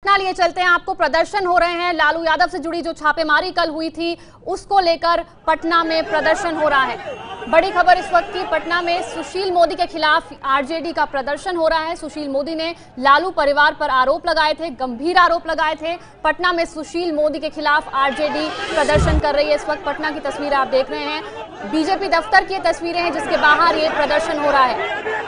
पटना लिए चलते हैं, आपको प्रदर्शन हो रहे हैं। लालू यादव से जुड़ी जो छापेमारी कल हुई थी उसको लेकर पटना में प्रदर्शन हो रहा है। बड़ी खबर इस वक्त की, पटना में सुशील मोदी के खिलाफ आरजेडी का प्रदर्शन हो रहा है। सुशील मोदी ने लालू परिवार पर आरोप लगाए थे, गंभीर आरोप लगाए थे। पटना में सुशील मोदी के खिलाफ आरजेडी प्रदर्शन कर रही है। इस वक्त पटना की तस्वीरें आप देख रहे हैं, बीजेपी दफ्तर की तस्वीरें हैं जिसके बाहर ये प्रदर्शन हो रहा है।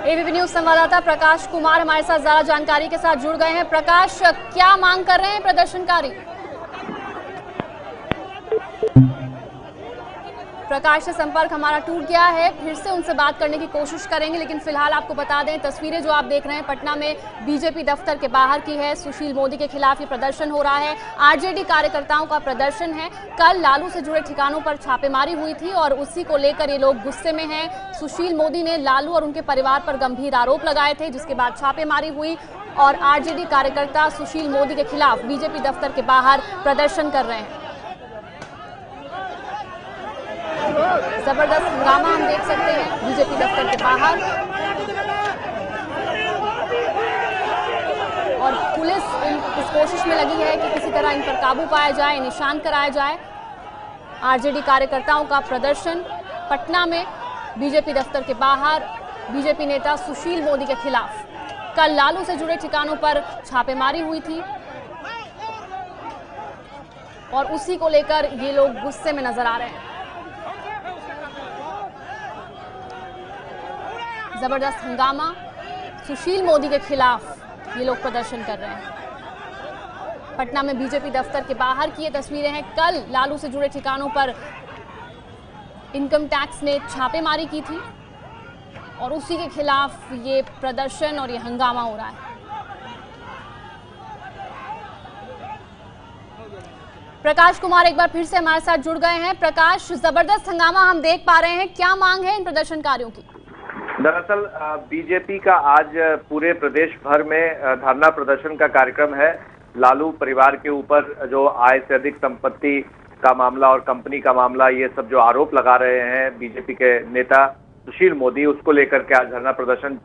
एबीपी न्यूज संवाददाता प्रकाश कुमार हमारे साथ ज्यादा जानकारी के साथ जुड़ गए हैं। प्रकाश, क्या मांग कर रहे हैं प्रदर्शनकारी? प्रकाश से संपर्क हमारा टूट गया है, फिर से उनसे बात करने की कोशिश करेंगे, लेकिन फिलहाल आपको बता दें तस्वीरें जो आप देख रहे हैं पटना में बीजेपी दफ्तर के बाहर की है। सुशील मोदी के खिलाफ ये प्रदर्शन हो रहा है, आरजेडी कार्यकर्ताओं का प्रदर्शन है। कल लालू से जुड़े ठिकानों पर छापेमारी हुई थी और उसी को लेकर ये लोग गुस्से में हैं। सुशील मोदी ने लालू और उनके परिवार पर गंभीर आरोप लगाए थे, जिसके बाद छापेमारी हुई और आरजेडी कार्यकर्ता सुशील मोदी के खिलाफ बीजेपी दफ्तर के बाहर प्रदर्शन कर रहे हैं। जबरदस्त हंगामा हम देख सकते हैं बीजेपी दफ्तर के बाहर, और पुलिस इस कोशिश में लगी है कि किसी तरह इन पर काबू पाया जाए, निशान कराया जाए। आरजेडी कार्यकर्ताओं का प्रदर्शन पटना में बीजेपी दफ्तर के बाहर, बीजेपी नेता सुशील मोदी के खिलाफ कल लालू से जुड़े ठिकानों पर छापेमारी हुई थी और उसी को लेकर ये लोग गुस्से में नजर आ रहे हैं। जबरदस्त हंगामा, सुशील मोदी के खिलाफ ये लोग प्रदर्शन कर रहे हैं। पटना में बीजेपी दफ्तर के बाहर की ये तस्वीरें हैं। कल लालू से जुड़े ठिकानों पर इनकम टैक्स ने छापेमारी की थी और उसी के खिलाफ ये प्रदर्शन और ये हंगामा हो रहा है। प्रकाश कुमार एक बार फिर से हमारे साथ जुड़ गए हैं। प्रकाश, जबरदस्त हंगामा हम देख पा रहे हैं, क्या मांग है इन प्रदर्शनकारियों की? दरअसल बीजेपी का आज पूरे प्रदेश भर में धरना प्रदर्शन का कार्यक्रम है। लालू परिवार के ऊपर जो आय से अधिक संपत्ति का मामला और कंपनी का मामला, ये सब जो आरोप लगा रहे हैं बीजेपी के नेता सुशील मोदी, उसको लेकर के आज धरना प्रदर्शन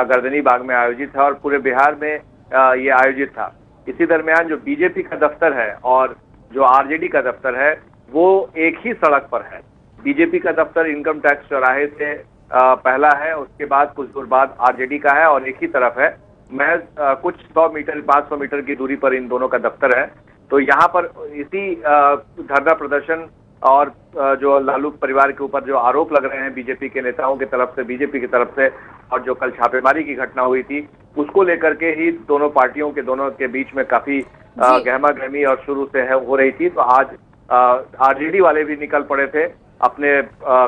गर्दनी बाग में आयोजित है और पूरे बिहार में ये आयोजित था। इसी दरमियान जो बीजेपी का दफ्तर है और जो आरजेडी का दफ्तर है वो एक ही सड़क पर है। बीजेपी का दफ्तर इनकम टैक्स चौराहे से पहला है, उसके बाद कुछ दूर बाद आरजेडी का है और एक ही तरफ है। महज कुछ 100 मीटर 500 मीटर की दूरी पर इन दोनों का दफ्तर है। तो यहाँ पर इसी धरना प्रदर्शन और जो लालू परिवार के ऊपर जो आरोप लग रहे हैं बीजेपी के नेताओं की तरफ से, बीजेपी की तरफ से, और जो कल छापेमारी की घटना हुई थी उसको लेकर के ही दोनों पार्टियों के दोनों के बीच में काफी गहमा गहमी और शुरू से हो रही थी। तो आज आरजेडी वाले भी निकल पड़े थे अपने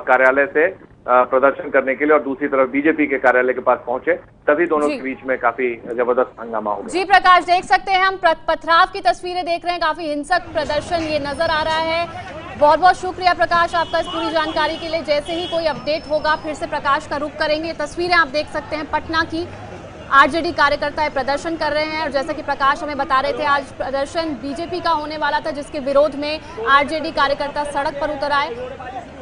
कार्यालय से प्रदर्शन करने के लिए और दूसरी तरफ बीजेपी के कार्यालय के पास पहुंचे, तभी दोनों के बीच में काफी जबरदस्त हंगामा हो गया। जी प्रकाश, देख सकते हैं हम पथराव की तस्वीरें देख रहे हैं, काफी हिंसक प्रदर्शन ये नजर आ रहा है। बहुत बहुत शुक्रिया प्रकाश आपका इस पूरी जानकारी के लिए। जैसे ही कोई अपडेट होगा फिर से प्रकाश का रुख करेंगे। तस्वीरें आप देख सकते हैं पटना की, आरजेडी कार्यकर्ता प्रदर्शन कर रहे हैं और जैसा कि प्रकाश हमें बता रहे थे आज प्रदर्शन बीजेपी का होने वाला था, जिसके विरोध में आरजेडी कार्यकर्ता सड़क पर उतर आए।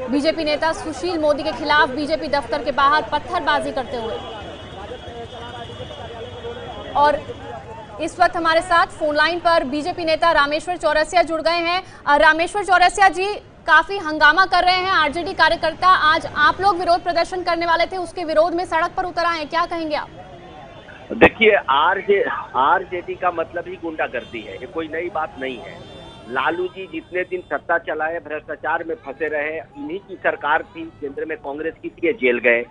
बीजेपी नेता सुशील मोदी के खिलाफ बीजेपी दफ्तर के बाहर पत्थरबाजी करते हुए। और इस वक्त हमारे साथ फोन लाइन पर बीजेपी नेता रामेश्वर चौरसिया जुड़ गए हैं। रामेश्वर चौरसिया जी, काफी हंगामा कर रहे हैं आरजेडी कार्यकर्ता, आज आप लोग विरोध प्रदर्शन करने वाले थे, उसके विरोध में सड़क पर उतर आए, क्या कहेंगे आप? देखिए, आरजेडी का मतलब ही गुंडागर्दी है, ये कोई नई बात नहीं है। लालू जी जितने दिन सत्ता चलाए, भ्रष्टाचार में फंसे रहे, इन्हीं की सरकार थी, केंद्र में कांग्रेस की थी, जेल गए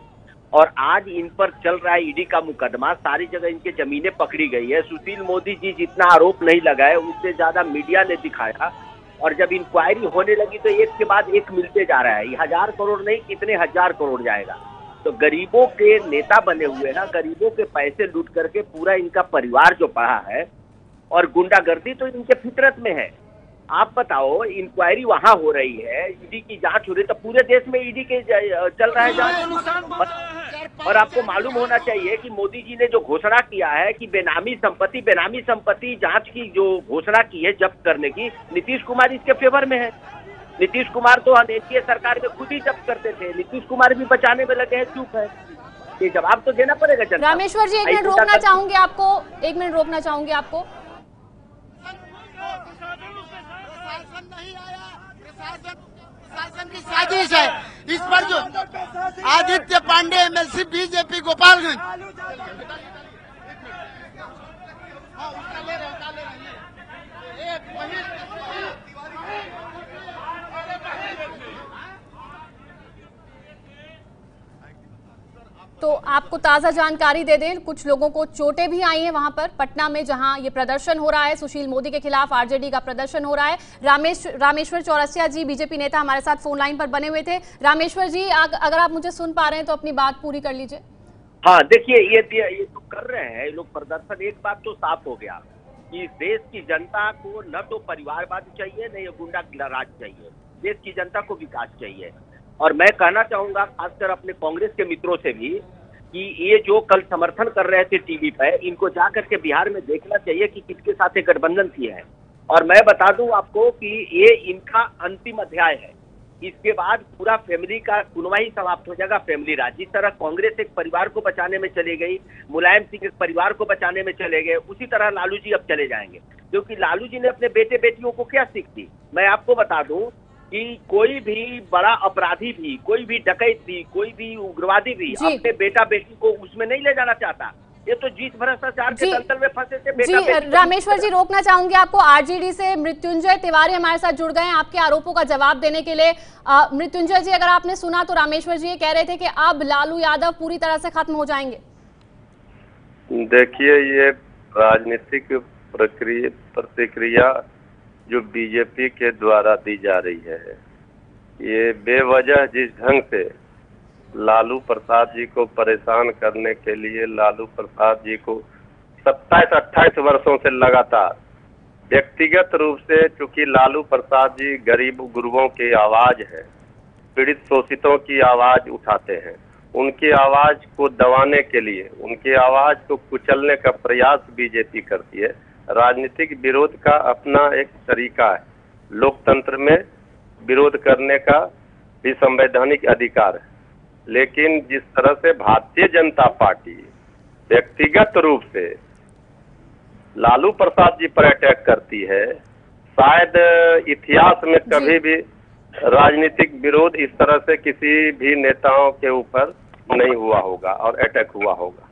और आज इन पर चल रहा है ईडी का मुकदमा, सारी जगह इनके जमीनें पकड़ी गई है। सुशील मोदी जी जितना आरोप नहीं लगाए उससे ज्यादा मीडिया ने दिखाया, और जब इंक्वायरी होने लगी तो एक के बाद एक मिलते जा रहा है। 1000 करोड़ नहीं, कितने हजार करोड़ जाएगा। तो गरीबों के नेता बने हुए हैं, गरीबों के पैसे लूट करके पूरा इनका परिवार जो पड़ा है, और गुंडागर्दी तो इनके फितरत में है। आप बताओ, इंक्वायरी वहां हो रही है, ईडी की जांच हो रही है, तो पूरे देश में ईडी के चल रहा है जांच। और आपको मालूम होना चाहिए कि मोदी जी ने जो घोषणा किया है कि बेनामी संपत्ति जांच की जो घोषणा की है जब्त करने की, नीतीश कुमार इसके फेवर में है। नीतीश कुमार तो एनडीए सरकार में खुद ही जब्त करते थे, नीतीश कुमार भी बचाने में लगे हैं, चुप है। ये जवाब तो देना पड़ेगा जनता। रामेश्वर जी, एक मिनट रोकना चाहूंगी आपको, प्रशासन की साजिश है इस पर। जो आदित्य पांडे एमएलसी बीजेपी गोपालगंज, तो आपको ताजा जानकारी दे दें, कुछ लोगों को चोटें भी आई हैं वहां पर पटना में जहां ये प्रदर्शन हो रहा है, सुशील मोदी के खिलाफ आरजेडी का प्रदर्शन हो रहा है। रामेश्वर चौरसिया जी, बीजेपी नेता, हमारे साथ फोन लाइन पर बने हुए थे। रामेश्वर जी, अगर आप मुझे सुन पा रहे हैं तो अपनी बात पूरी कर लीजिए। हाँ, देखिए, ये तो कर रहे हैं लोग प्रदर्शन। एक बात तो साफ हो गया कि इस देश की जनता को न तो परिवारवाद चाहिए, न ये गुंडा राज चाहिए। देश की जनता को विकास चाहिए। और मैं कहना चाहूंगा खासकर अपने कांग्रेस के मित्रों से भी कि ये जो कल समर्थन कर रहे थे टीवी पे, इनको जाकर के बिहार में देखना चाहिए कि किसके साथ गठबंधन किए हैं। और मैं बता दूं आपको कि ये इनका अंतिम अध्याय है। इसके बाद पूरा फैमिली का कुनवा ही समाप्त हो जाएगा, फैमिली राज। जिस तरह कांग्रेस एक परिवार को बचाने में चली गई, मुलायम सिंह एक परिवार को बचाने में चले गए, उसी तरह लालू जी अब चले जाएंगे। क्योंकि लालू जी ने अपने बेटे बेटियों को क्या सीख दी। मैं आपको बता दूं कि कोई भी बड़ा अपराधी भी, कोई भी डकैत भी, कोई भी उग्रवादी भी अपने बेटा बेटी को उसमें नहीं ले जाना चाहता। ये तो जीत भ्रष्टाचार के दलदल में फंसे थे बेटा बेटी। रामेश्वर जी, रोकना चाहूंगी आपको। आरजेडी से मृत्युंजय तिवारी हमारे साथ जुड़ गए हैं आपके आरोपों का जवाब देने के लिए। मृत्युंजय जी, अगर आपने सुना तो रामेश्वर जी ये कह रहे थे कि अब लालू यादव पूरी तरह से खत्म हो जाएंगे। देखिए, ये राजनीतिक प्रतिक्रिया जो बीजेपी के द्वारा दी जा रही है, ये बेवजह जिस ढंग से लालू प्रसाद जी को परेशान करने के लिए, लालू प्रसाद जी को 27-28 वर्षों से लगातार व्यक्तिगत रूप से, चूंकि लालू प्रसाद जी गरीब गुरुओं की आवाज है, पीड़ित शोषितों की आवाज उठाते हैं, उनकी आवाज को दबाने के लिए, उनकी आवाज को कुचलने का प्रयास बीजेपी करती है। राजनीतिक विरोध का अपना एक तरीका है। लोकतंत्र में विरोध करने का भी संवैधानिक अधिकार है, लेकिन जिस तरह से भारतीय जनता पार्टी व्यक्तिगत रूप से लालू प्रसाद जी पर अटैक करती है, शायद इतिहास में कभी भी राजनीतिक विरोध इस तरह से किसी भी नेताओं के ऊपर नहीं हुआ होगा और अटैक हुआ होगा।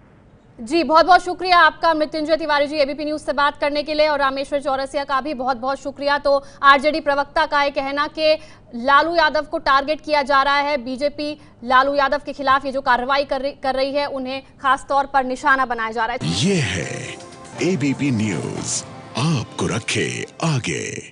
जी, बहुत बहुत शुक्रिया आपका मृत्युंजय तिवारी जी, एबीपी न्यूज से बात करने के लिए। और रामेश्वर चौरसिया का भी बहुत बहुत शुक्रिया। तो आरजेडी प्रवक्ता का है कहना कि लालू यादव को टारगेट किया जा रहा है। बीजेपी लालू यादव के खिलाफ ये जो कार्रवाई कर रही है, उन्हें खास तौर पर निशाना बनाया जा रहा है। ये है एबीपी न्यूज, आपको रखे आगे।